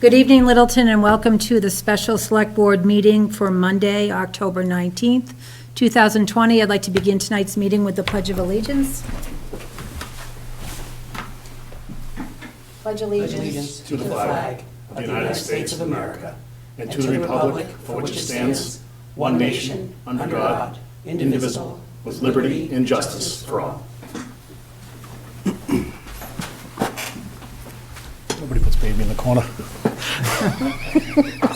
Good evening, Littleton, and welcome to the special Select Board meeting for Monday, October 19th, 2020. I'd like to begin tonight's meeting with the Pledge of Allegiance. Pledge allegiance to the flag of the United States of America and to the republic for which it stands, one nation, under God, indivisible, with liberty and justice for all. Nobody puts baby in the corner.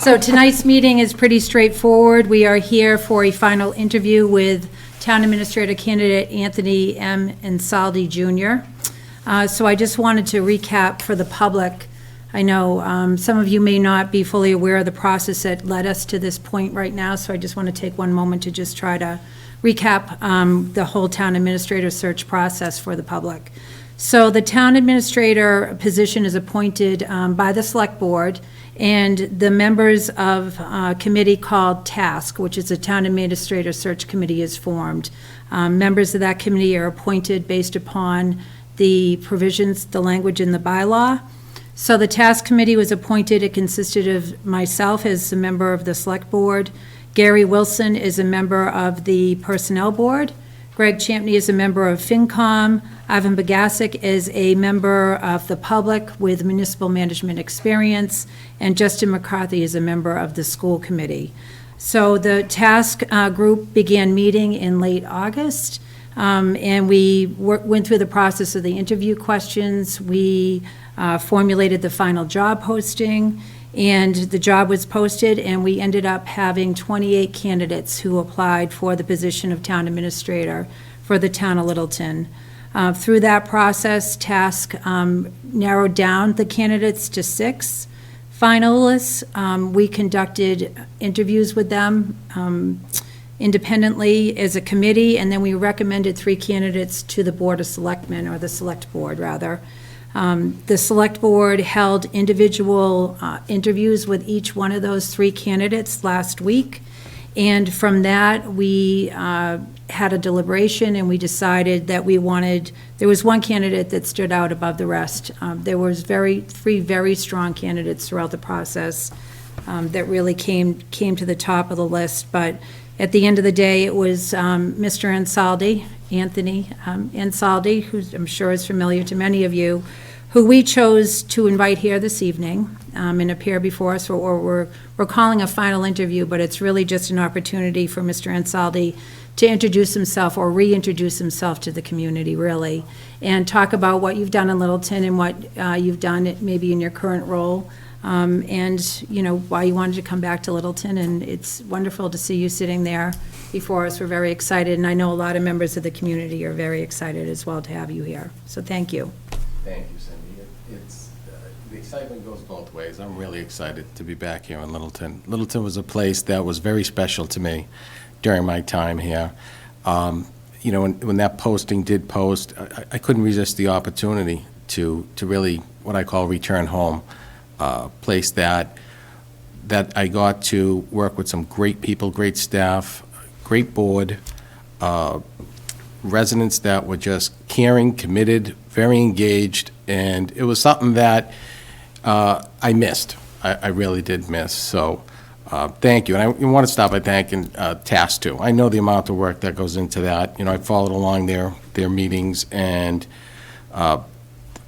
So tonight's meeting is pretty straightforward. We are here for a final interview with Town Administrator candidate Anthony M. Ansaldi Jr. So I just wanted to recap for the public. I know some of you may not be fully aware of the process that led us to this point right now, so I just want to take one moment to just try to recap the whole town administrator search process for the public. So the town administrator position is appointed by the select board, and the members of a committee called TASK, which is a town administrator search committee, is formed. Members of that committee are appointed based upon the provisions, the language in the bylaw. So the task committee was appointed. It consisted of myself as a member of the select board. Gary Wilson is a member of the personnel board. Greg Champney is a member of FinCom. Ivan Bagasic is a member of the public with municipal management experience. And Justin McCarthy is a member of the school committee. So the task group began meeting in late August. And we went through the process of the interview questions. We formulated the final job posting, and the job was posted, and we ended up having 28 candidates who applied for the position of town administrator for the town of Littleton. Through that process, TASK narrowed down the candidates to 6 finalists. We conducted interviews with them independently as a committee, and then we recommended 3 candidates to the Board of Selectmen, or the Select Board, rather. The Select Board held individual interviews with each one of those 3 candidates last week, and from that, we had a deliberation, and we decided that there was one candidate that stood out above the rest. There was 3 very strong candidates throughout the process that really came to the top of the list, but at the end of the day, it was Mr. Ansaldi, Anthony Ansaldi, who I'm sure is familiar to many of you, who we chose to invite here this evening and appear before us, or we're calling a final interview, but it's really just an opportunity for Mr. Ansaldi to introduce himself or reintroduce himself to the community, really, and talk about what you've done in Littleton and what you've done maybe in your current role. And, you know, why you wanted to come back to Littleton, and it's wonderful to see you sitting there before us. We're very excited, and I know a lot of members of the community are very excited as well to have you here. So thank you. Thank you, Cindy. The excitement goes both ways. I'm really excited to be back here in Littleton. Littleton was a place that was very special to me during my time here. You know, when that posting did post, I couldn't resist the opportunity to really, what I call, return home. Place that I got to work with some great people, great staff, great board, residents that were just caring, committed, very engaged, and it was something that I missed. I really did miss. So thank you. And I want to start by thanking TASK too. I know the amount of work that goes into that. You know, I followed along their meetings, and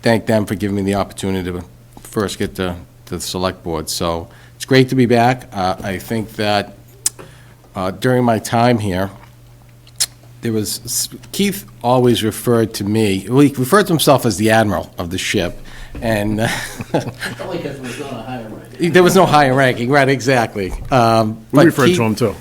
thank them for giving me the opportunity to first get to the select board. So it's great to be back. I think that during my time here, Keith always referred to me, well, he referred to himself as the admiral of the ship, and Only because there was no higher ranking. there was no higher ranking, right, exactly. We referred to him too.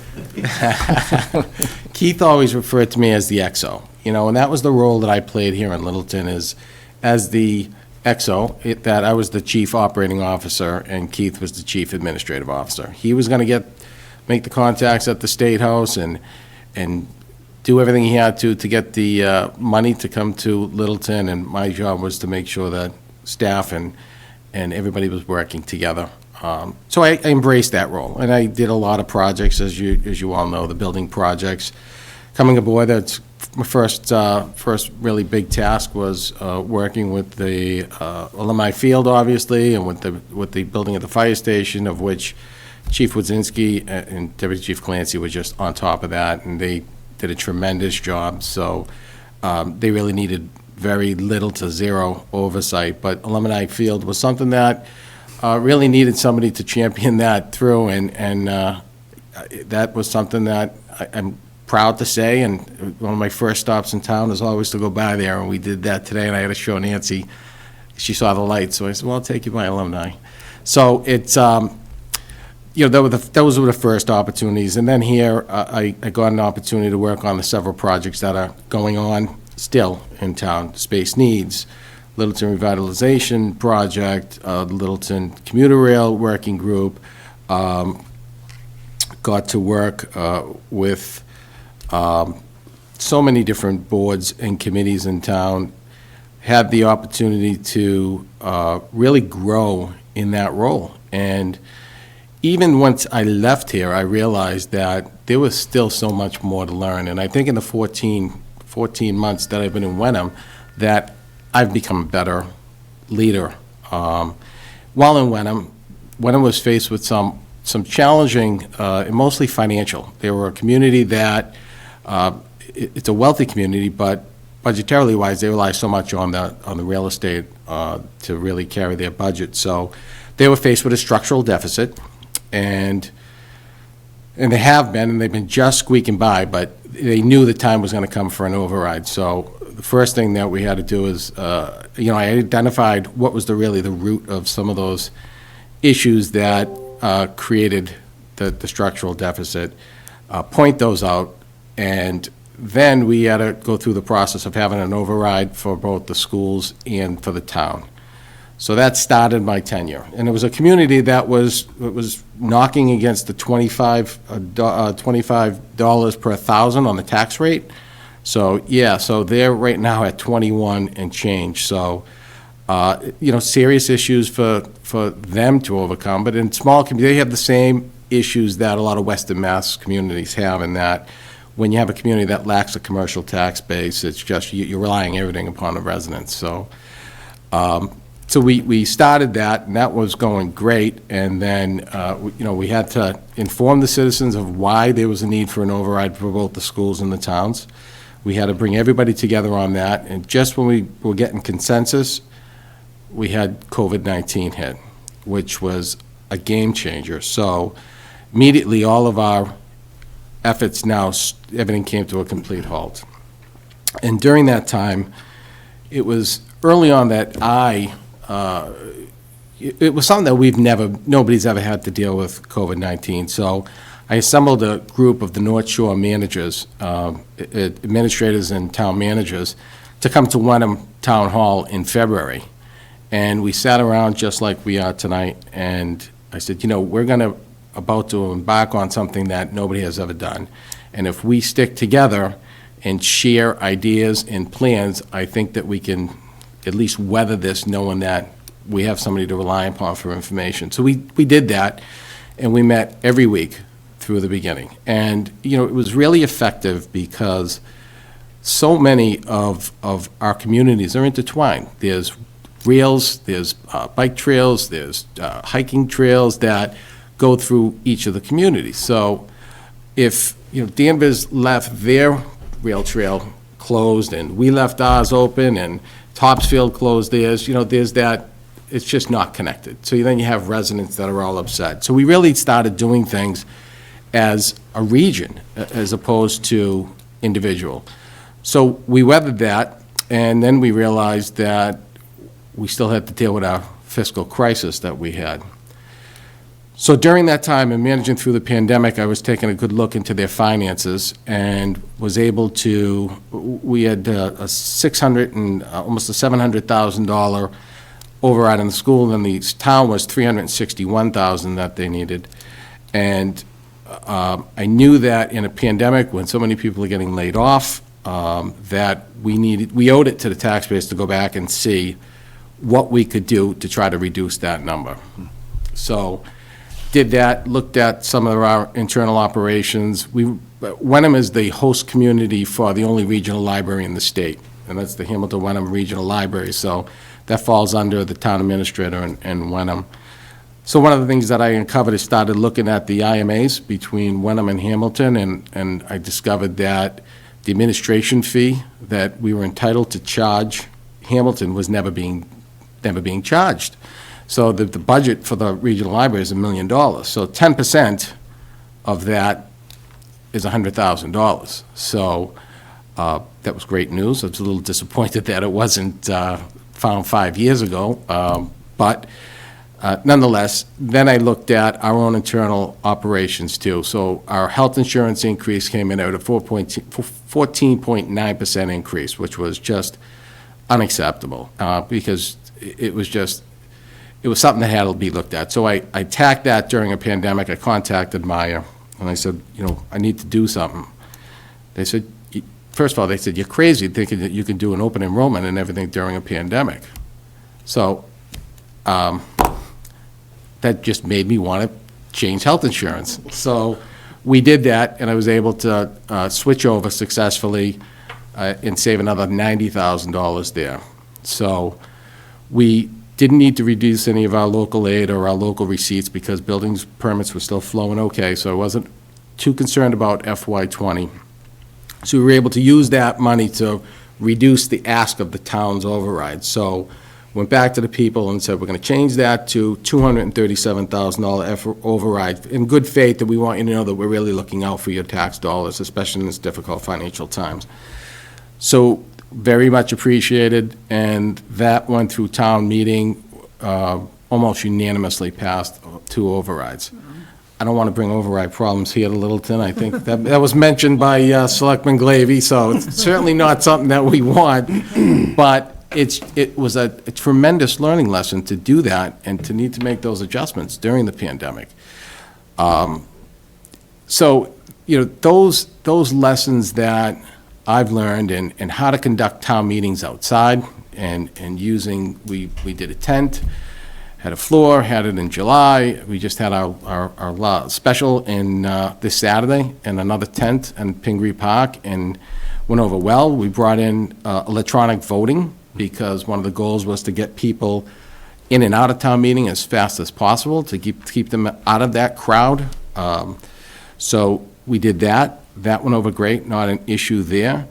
Keith always referred to me as the XO, you know, and that was the role that I played here in Littleton, as the XO, that I was the chief operating officer and Keith was the chief administrative officer. He was going to make the contacts at the State House and do everything he had to get the money to come to Littleton, and my job was to make sure that staff and everybody was working together. So I embraced that role, and I did a lot of projects, as you all know, the building projects. Coming aboard, that's my first really big task was working with the alumni field, obviously, and with the building of the fire station, of which Chief Wodzinski and Deputy Chief Clancy were just on top of that, and they did a tremendous job. So they really needed very little to zero oversight. But alumni field was something that really needed somebody to champion that through, and that was something that I'm proud to say, and one of my first stops in town is always to go by there, and we did that today, and I had to show Nancy. She saw the lights, so I said, well, I'll take you by alumni. So it's, those were the first opportunities, and then here, I got an opportunity to work on the several projects that are going on still in town. Space Needs, Littleton Revitalization Project, the Littleton Commuter Rail Working Group, got to work with so many different boards and committees in town, had the opportunity to really grow in that role. And even once I left here, I realized that there was still so much more to learn. And I think in the 14 months that I've been in Wenham, that I've become a better leader. While in Wenham was faced with some challenging, mostly financial. They were a community that, it's a wealthy community, but budgetarily wise, they rely so much on the real estate to really carry their budget. So they were faced with a structural deficit, and they have been, and they've been just squeaking by, but they knew the time was going to come for an override. So the first thing that we had to do is, I identified what was really the root of some of those issues that created the structural deficit, point those out, and then we had to go through the process of having an override for both the schools and for the town. So that started my tenure. And it was a community that was knocking against the $25 per thousand on the tax rate. So, yeah, so they're right now at 21 and change. So, serious issues for them to overcome. But in small communities, they have the same issues that a lot of Western Mass communities have, in that when you have a community that lacks a commercial tax base, it's just you're relying everything upon the residents. So, we started that, and that was going great. And then, we had to inform the citizens of why there was a need for an override for both the schools and the towns. We had to bring everybody together on that. And just when we were getting consensus, we had COVID-19 hit, which was a game changer. So immediately, all of our efforts everything came to a complete halt. And during that time, it was early on that it was something that nobody's ever had to deal with, COVID-19. So I assembled a group of the North Shore managers, administrators and town managers, to come to Wenham Town Hall in February. And we sat around just like we are tonight, and I said, we're about to embark on something that nobody has ever done. And if we stick together and share ideas and plans, I think that we can at least weather this, knowing that we have somebody to rely upon for information. So we did that, and we met every week through the beginning. And, it was really effective because so many of our communities are intertwined. There's rails, there's bike trails, there's hiking trails that go through each of the communities. So if, Danvers left their rail trail closed and we left ours open and Topsfield closed theirs, there's that, it's just not connected. So then you have residents that are all upset. So we really started doing things as a region as opposed to individual. So we weathered that, and then we realized that we still had to deal with our fiscal crisis that we had. So during that time, and managing through the pandemic, I was taking a good look into their finances and was able to, we had a $600,000 and almost a $700,000 override in the school, and the town was $361,000 that they needed. And I knew that in a pandemic, when so many people are getting laid off, that we owed it to the taxpayers to go back and see what we could do to try to reduce that number. So did that, looked at some of our internal operations. We but Wenham is the host community for the only regional library in the state, and that's the Hamilton Wenham Regional Library. So that falls under the town administrator and Wenham. So one of the things that I uncovered is started looking at the IMAs between Wenham and Hamilton, and I discovered that the administration fee that we were entitled to charge Hamilton was never being charged. So the budget for the regional library is $1 million. So 10% of that is $100,000. So that was great news. I was a little disappointed that it wasn't found 5 years ago, but nonetheless, then I looked at our own internal operations too. So our health insurance increase came in at a 14.9% increase, which was just unacceptable because it was something that had to be looked at. So I tacked that during a pandemic. I contacted Maya and I said, I need to do something. They said, first of all, they said, you're crazy thinking that you can do an open enrollment and everything during a pandemic. So that just made me want to change health insurance. So we did that, and I was able to switch over successfully and save another $90,000 there. So we didn't need to reduce any of our local aid or our local receipts because buildings permits were still flowing okay, so I wasn't too concerned about FY20. So we were able to use that money to reduce the ask of the town's override. So went back to the people and said, we're going to change that to $237,000 override in good faith that we want you to know that we're really looking out for your tax dollars, especially in this difficult financial times. So very much appreciated, and that went through town meeting, almost unanimously passed 2 overrides. I don't want to bring override problems here to Littleton. I think that was mentioned by Selectman Glavy, so it's certainly not something that we want, but it was a tremendous learning lesson to do that and to need to make those adjustments during the pandemic. So, those lessons that I've learned and how to conduct town meetings outside and using, we did a tent, had a floor, had it in July. We just had our special in this Saturday and another tent in Pingree Park and went over well. We brought in electronic voting because one of the goals was to get people in and out of town meeting as fast as possible to keep them out of that crowd. So we did that. That went over great, not an issue there.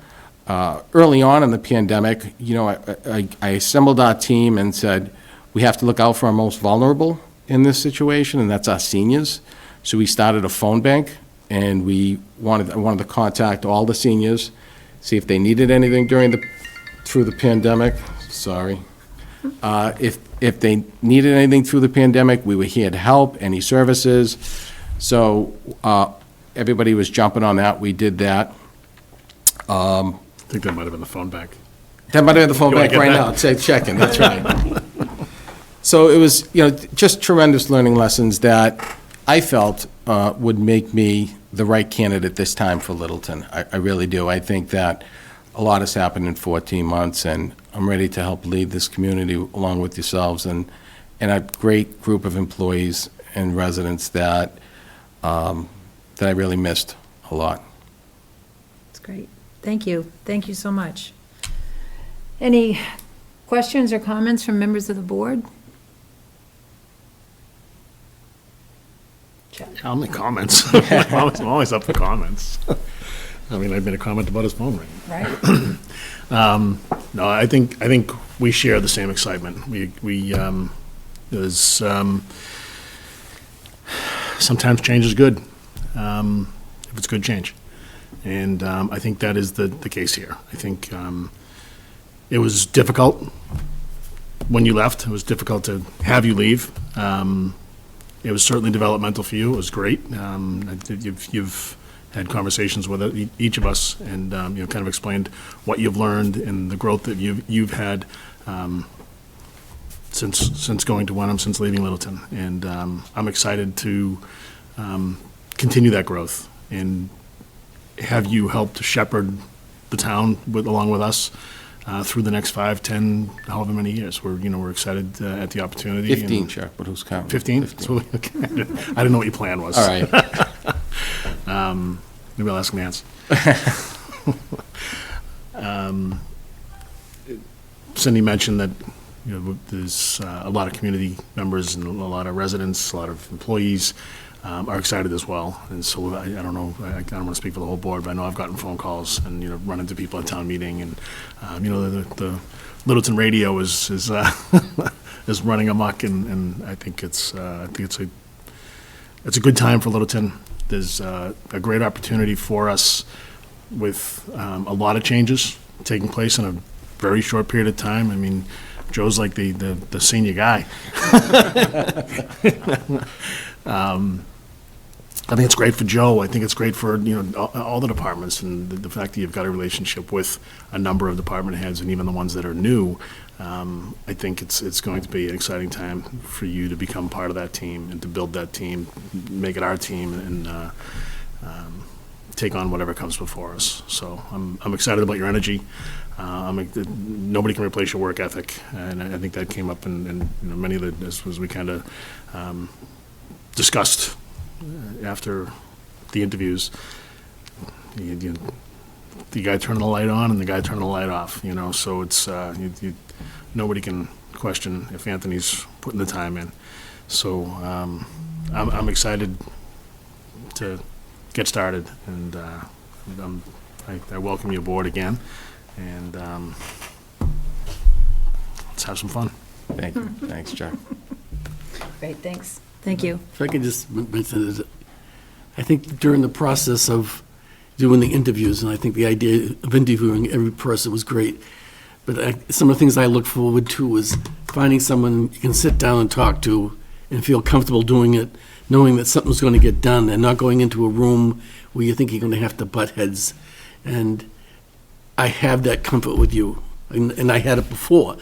Early on in the pandemic, I assembled our team and said, we have to look out for our most vulnerable in this situation, and that's our seniors. So we started a phone bank, and I wanted to contact all the seniors, see if they needed anything through the pandemic. Sorry. If they needed anything through the pandemic, we were here to help, any services. So everybody was jumping on that. We did that. I think that might have been the phone bank. That might have been the phone You wanna bank get right that? now. Say checking, that's right. So it was, just tremendous learning lessons that I felt would make me the right candidate this time for Littleton. I really do. I think that a lot has happened in 14 months, and I'm ready to help lead this community along with yourselves and a great group of employees and residents that I really missed a lot. That's great. Thank you. Thank you so much. Any questions or comments from members of the board? I'll make comments. I'm always up for comments. I mean, I've made a comment about his phone ring. Right. No, I think we share the same excitement. There's sometimes change is good, if it's good change. And I think that is the case here. I think it was difficult when you left. It was difficult to have you leave. It was certainly developmental for you. It was great. You've had conversations with each of us and kind of explained what you've learned and the growth that you've had since going to Wenham, since leaving Littleton. And I'm excited to continue that growth and have you help to shepherd the town along with us through the next 5, 10, however many years. We're excited at the opportunity. 15, Chuck, but who's counting? 15? Okay. I didn't know what your plan was. All right. Maybe I'll ask Nance. Cindy mentioned that, you know, there's a lot of community members and a lot of residents, a lot of employees are excited as well. And so I don't know, I don't want to speak for the whole board, but I know I've gotten phone calls and, you know, run into people at town meeting, and, you know, the Littleton radio is is running amok, and I think it's a good time for Littleton. There's a great opportunity for us with a lot of changes taking place in a very short period of time. I mean, Joe's like the senior guy. I think it's great for Joe. I think it's great for, you know, all the departments, and the fact that you've got a relationship with a number of department heads, and even the ones that are new. I think it's going to be an exciting time for you to become part of that team and to build that team, make it our team, and take on whatever comes before us. So I'm excited about your energy. Nobody can replace your work ethic, and I think that came up in you know, many of the, as we kind of discussed after the interviews. The guy turning the light on and the guy turning the light off, you know, so it's, nobody can question if Anthony's putting the time in. So I'm excited to get started, and I welcome you aboard again, and let's have some fun. Thank you. Thanks, Chuck. Great, thanks. Thank you. If I could just mention that I think during the process of doing the interviews, and I think the idea of interviewing every person was great, but some of the things I look forward to was finding someone you can sit down and talk to and feel comfortable doing it, knowing that something's going to get done, and not going into a room where you think you're going to have to butt heads. And I have that comfort with you, and I had it before.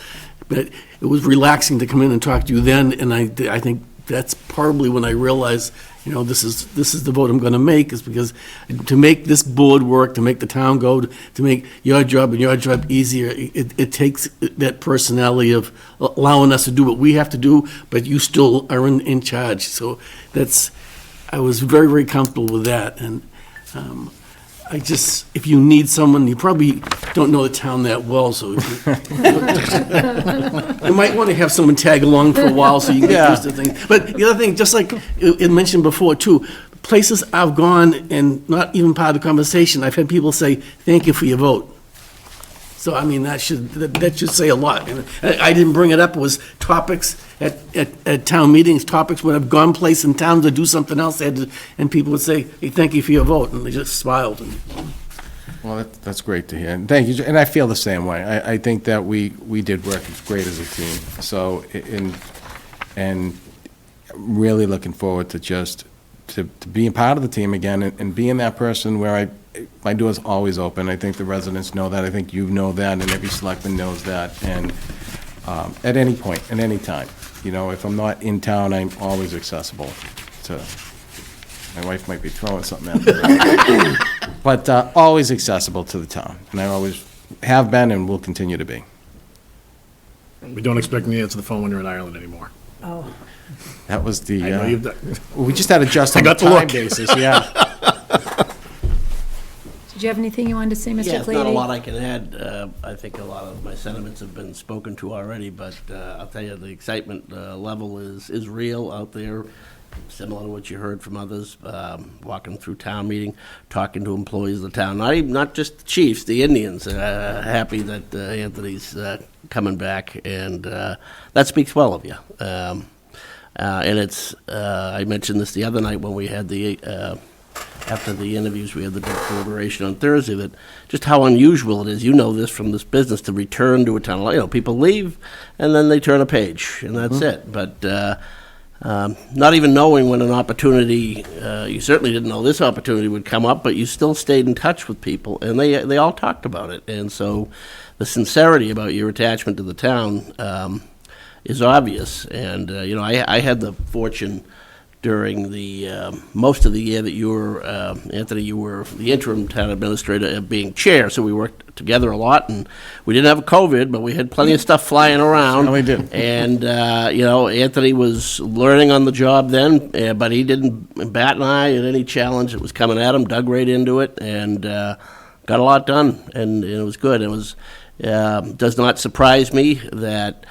But it was relaxing to come in and talk to you then, and I think that's probably when I realized, you know, this is the vote I'm going to make, is because to make this board work, to make the town go, to make your job and your job easier, it takes that personality of allowing us to do what we have to do, but you still are in charge. So I was very, very comfortable with that. And if you need someone, you probably don't know the town that well, so you might want to have someone tag along for a while so you can get used to things. But the other thing, just like it mentioned before too, places I've gone and not even part of the conversation, I've had people say, "Thank you for your vote." So, I mean, that should say a lot. And I didn't bring it up, it was topics at town meetings, topics when I've gone place in town to do something else, and people would say, "Hey, thank you for your vote," and they just smiled. Well, that's great to hear, and thank you, and I feel the same way. I think that we did work great as a team, so, and really looking forward to just, to being part of the team again, and being that person where my door's always open. I think the residents know that, I think you know that, and every selectman knows that, and at any point, at any time, you know, if I'm not in town, I'm always accessible to, my wife might be throwing something at me, but always accessible to the town, and I always have been and will continue to be. We don't expect you to answer the phone when you're in Ireland anymore. Oh, That was the, I know you've done. we just had to adjust on I the got the time look. basis, yeah. did you have anything you wanted to say, Mr. Yeah, Clady? not a lot I can add. I think a lot of my sentiments have been spoken to already, but I'll tell you, the excitement level is real out there, similar to what you heard from others, walking through town meeting, talking to employees of the town, not just the chiefs, the Indians, happy that Anthony's coming back, and that speaks well of you. And it's, I mentioned this the other night when we had after the interviews, we had the deliberation on Thursday, that just how unusual it is, you know this from this business, to return to a town. You know, people leave, and then they turn a page, and that's it. But not even knowing when an opportunity, you certainly didn't know this opportunity would come up, but you still stayed in touch with people, and they all talked about it. And so the sincerity about your attachment to the town is obvious. And, you know, I had the fortune during the, most of the year that you were, Anthony, you were the interim town administrator, being chair, so we worked together a lot, and we didn't have COVID, but we had plenty of stuff flying around. Certainly did. And, Anthony was learning on the job then, but he didn't bat an eye at any challenge that was coming at him, dug right into it, and got a lot done, and it was good. It was, does not surprise me that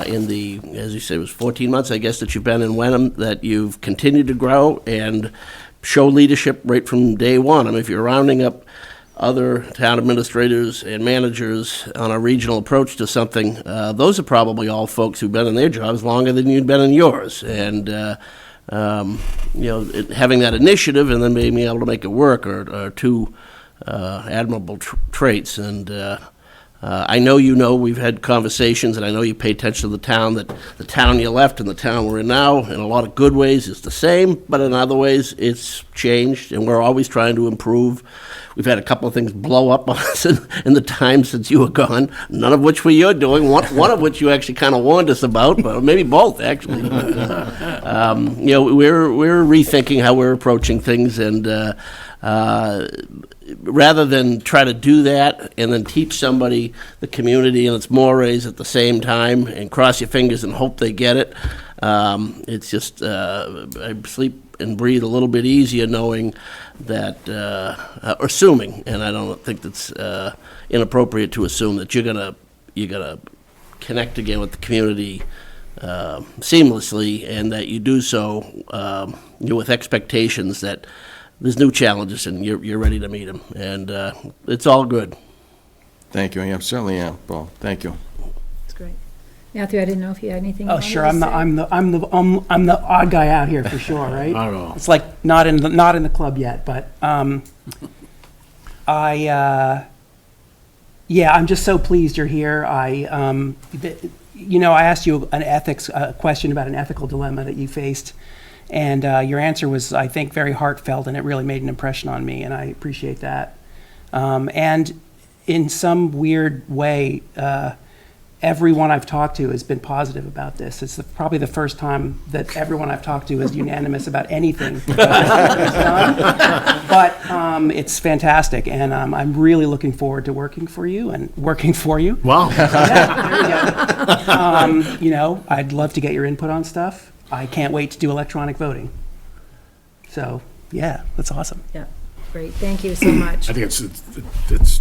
in the, as you say, it was 14 months, I guess, that you've been in Wenham, that you've continued to grow and show leadership right from day one. I mean, if you're rounding up other town administrators and managers on a regional approach to something, those are probably all folks who've been in their jobs longer than you've been in yours. And, having that initiative and then being able to make it work are two admirable traits. And I know we've had conversations, and I know you pay attention to the town, that the town you left and the town we're in now, in a lot of good ways, is the same, but in other ways, it's changed, and we're always trying to improve. We've had a couple of things blow up on us in the time since you were gone, none of which were you're doing, one of which you actually kind of warned us about, but maybe both, actually. We're rethinking how we're approaching things, and rather than try to do that and then teach somebody the community and its mores at the same time and cross your fingers and hope they get it, it's just, I sleep and breathe a little bit easier knowing that, or assuming, and I don't think that's inappropriate to assume, that you're gonna connect again with the community seamlessly, and that you do so with expectations that there's new challenges and you're ready to meet them, and it's all good. Thank you, I certainly am, Paul, thank you. That's great. Matthew, I didn't know if you had anything you Oh, wanted sure. to I'm the say. I'm the odd guy out here for sure, right? I don't know. It's like not in the club yet, but yeah, I'm just so pleased you're here. I asked you an ethics question about an ethical dilemma that you faced, and your answer was, I think, very heartfelt, and it really made an impression on me, and I appreciate that. And in some weird way, everyone I've talked to has been positive about this. It's probably the first time that everyone I've talked to is unanimous about anything. But it's fantastic, and I'm really looking forward to working for you and working for you. Wow. Yeah, there you go. I'd love to get your input on stuff. I can't wait to do electronic voting. So, yeah, that's awesome. Yeah, great, thank you so much. I think it's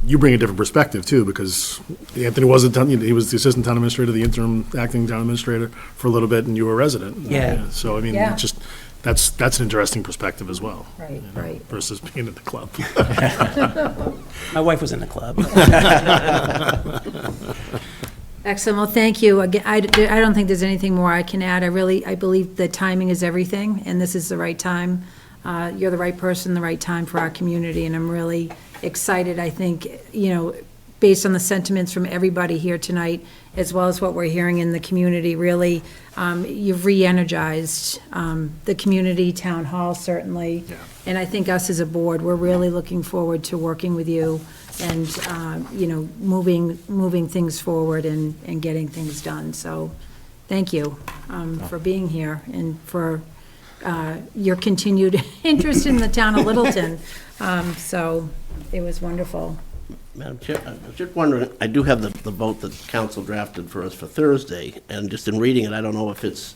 you bring a different perspective too, because Anthony wasn't, he was the assistant town administrator, the interim acting town administrator for a little bit, and you were a resident. Yeah. So, I mean, Yeah. it's just, that's an interesting perspective as well. Right, you know, right. Versus being at the club. My wife was in the club. Excellent, well, thank you. Again, I don't think there's anything more I can add. I believe that timing is everything, and this is the right time. You're the right person, the right time for our community, and I'm really excited. I think, based on the sentiments from everybody here tonight, as well as what we're hearing in the community, really, you've re-energized the community, town hall certainly. Yeah. And I think us as a board, we're really looking forward to working with you and, moving things forward and getting things done. So, thank you for being here and for your continued interest in the town of Littleton. So, it was wonderful. Madam Chair, I was just wondering, I do have the vote that council drafted for us for Thursday, and just in reading it, I don't know if it's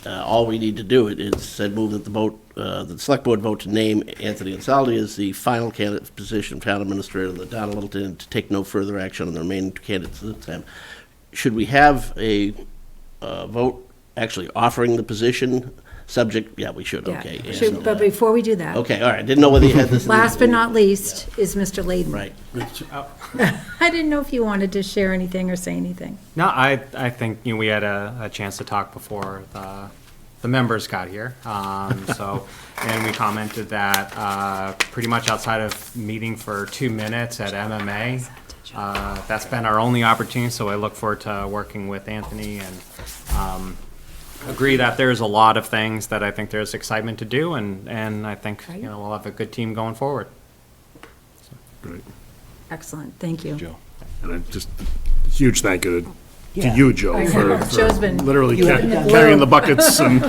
all we need to do. It said move that the select board vote to name Anthony Ansaldi as the final candidate for position of town administrator of the town of Littleton, and to take no further action on the remaining two candidates at the time. Should we have a vote actually offering the position? Subject, yeah, we should, Yeah. okay. But before we do that, Okay, all right, didn't know whether you had this. in the- last but not least is Mr. Layden. Right. I didn't know if you wanted to share anything or say anything. No, I think we had a chance to talk before the members got here. And we commented that pretty much outside of meeting for 2 minutes at MMA, that's been our only opportunity. So I look forward to working with Anthony and agree that there's a lot of things that I think there's excitement to do, and I think we'll have a good team going forward. Great. Excellent, thank you. Joe. And I just, huge thank you to Yeah. you, Joe, I for know. Joe's been literally in the blue. carrying the buckets and,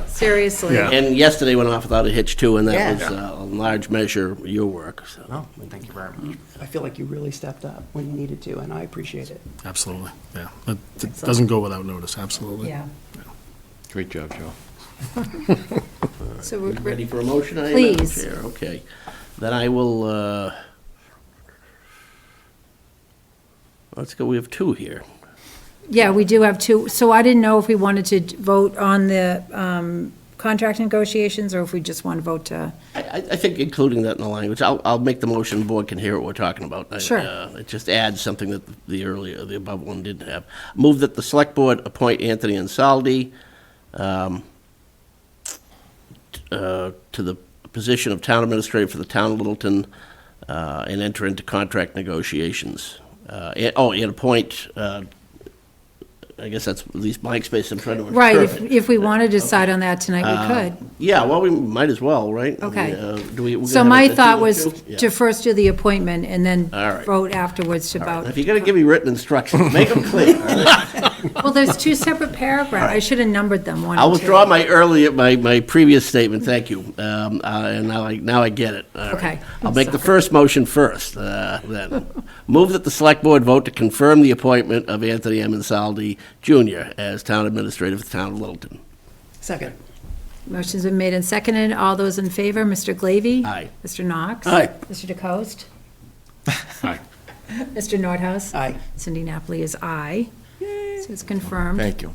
Seriously. Yeah. And yesterday went off without a hitch too, and that Yeah. was in large measure your work, so. Oh, thank you very much. I feel like you really stepped up when you needed to, and I appreciate it. absolutely, yeah. It doesn't go without notice, absolutely. Yeah. Great job, Joe. So we're Ready for a motion, I am, Madam Please. Chair? Okay. Then I will, let's go, we have two here. Yeah, we do have two. So I didn't know if we wanted to vote on the contract negotiations, or if we just want to vote to, I think including that in the language, I'll make the motion, the board can hear what we're talking about. Sure. It just adds something that the above one didn't have. Move that the select board appoint Anthony Ansaldi to the position of town administrator for the town of Littleton, and enter into contract negotiations. And appoint, I guess that's at least my space, I'm trying to right, interpret. if we wanted to decide on that tonight, we could. Yeah, well, we might as well, right? Okay. Do we? we're So gonna my have to thought do was that too? Yeah. to first do the appointment and then All right. vote afterwards about, If you're gonna give me written instructions, make them clear. well, there's two separate paragraphs. I should have numbered them, one I'll and two. withdraw my previous statement, thank you. And now I get it. All right. Okay. I'll make the first motion first, then. Move that the select board vote to confirm the appointment of Anthony M. Insaldi Jr. as town administrator for the town of Littleton. Second. Motion's been made and seconded. All those in favor, Mr. Glavy? Aye. Mr. Knox? Aye. Mr. DeCoste? Aye. Mr. Nordhaus? Aye. Cindy Napoli is aye. So it's confirmed. Thank you.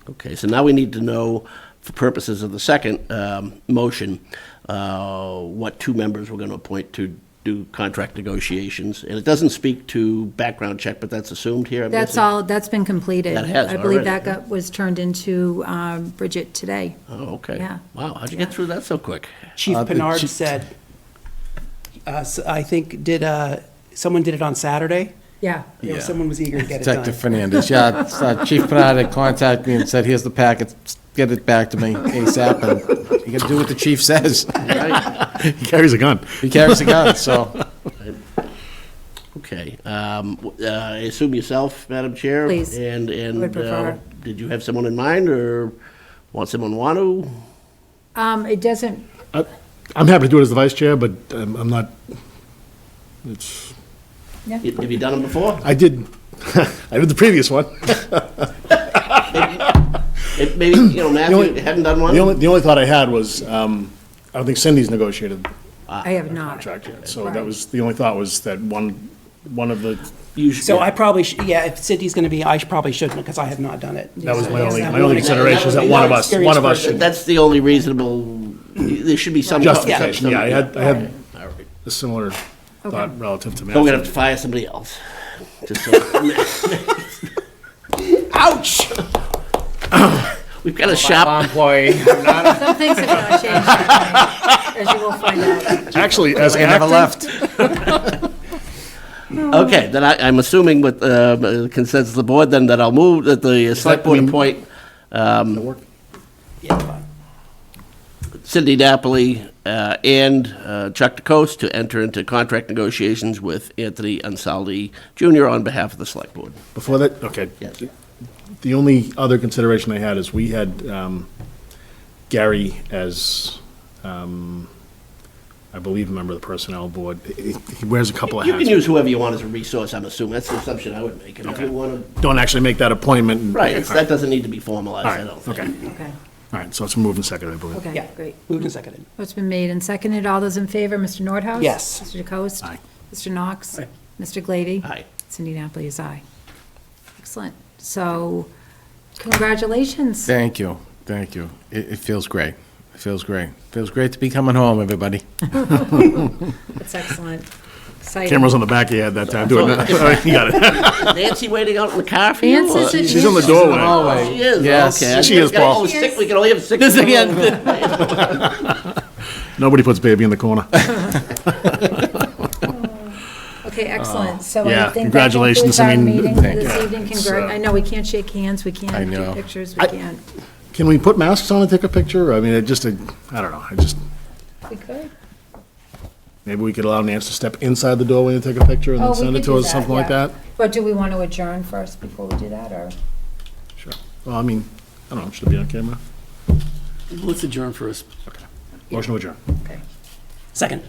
Okay, so now we need to know, for purposes of the second motion, what two members we're going to appoint to do contract negotiations. And it doesn't speak to background check, but that's assumed here, I'm That's guessing? all, that's been completed. That has I believe already. that was turned into Bridget today. Oh, okay. Yeah. Wow, how'd you get through that so quick? Chief the Bernard chief- said, I think, someone did it on Saturday? Yeah. Yeah. Someone was eager to get it done. Detective Fernandez, yeah, Chief Bernard had contacted me and said, here's the packet, get it back to me ASAP, and you gotta do what the chief says. He carries a gun. He carries a gun, so. Okay. I assume yourself, Madam Chair? Please. And would prefer. did you have someone in mind, or want someone to? It doesn't, I'm happy to do it as the vice chair, but I'm not, it's, Have you done them before? I did the previous one. Maybe, Matthew, haven't done one? The only thought I had was, I don't think Cindy's negotiated I have not. contract yet, so that was, the only thought was that one of the, Usually- So I probably, if Cindy's going to be, probably shouldn't, because I have not done it. that was my only, Yeah. my only consideration, is that one of us should. That's the only reasonable, there should be some. Justification, some- yeah, I had All right. a similar Okay. thought relative to Then we're gonna have Matthew. to fire somebody else. Just so. Ouch! We've got a shop, Employee. Some things have not changed, tonight, as you will find out. Actually, as I never acting, left. okay, then I'm assuming with the consensus of the board, then that I'll move that the select board appoint Yeah, fine. Cindy Napoli and Chuck DeCoste to enter into contract negotiations with Anthony Ansaldi Jr. on behalf of the select board. before that, okay. Yes. The only other consideration I had is we had Gary as, I believe, a member of the personnel board. He wears a couple of You can hats. use whoever you want as a resource, I'm assuming. That's the assumption I would make. And if you want to, Don't actually make that appointment. and- right, All that doesn't need to be formalized, All I right, don't think. okay. Okay, All right, so it's moved and seconded, I believe. okay, Yeah. great. Moved and seconded. What's been made and seconded, all those in favor, Mr. Nordhaus? Yes. Mr. DeCoste? Aye. Mr. Knox? Aye. Mr. Glavy? Aye. Cindy Napoli is aye. Excellent. So, congratulations. Thank you, thank you. It feels great. It feels great. Feels great to be coming home, everybody. That's excellent. Exciting. Camera's on the back of your head that time, do it now. All right, you got it. Is Nancy waiting out in the car for you? Nancy's or- in- She's in the doorway. Hallway. She is, Yes. okay. She is, Paul. Oh, sick, we can only have six. Nobody puts baby in the corner. Okay, excellent. So I Yeah, think that congratulations. concludes I our mean, meeting thank this you. evening. It's, I know we can't shake hands, we I can't do know. pictures, we can't. Can we put masks on and take a picture? I mean, I don't know, We could. Maybe we could allow Nance to step inside the doorway and take a picture and Oh, then we send it could to do us, something like yeah. that? But do we want to adjourn first before we do that, or? Sure. Well, I mean, I don't know, should it be on camera? Let's adjourn first. Motion to adjourn. Okay. Second.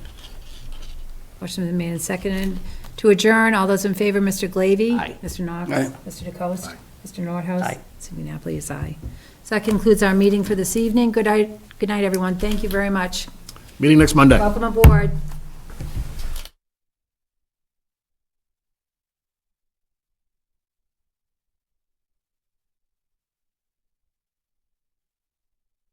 Motion been made and seconded to adjourn. All those in favor, Mr. Glavy? Aye. Mr. Knox? Aye. Mr. DeCoste? Aye. Mr. Nordhaus? Aye. Cindy Napoli is aye. So that concludes our meeting for this evening. Good night, everyone. Thank you very much. Meeting next Monday. Welcome aboard.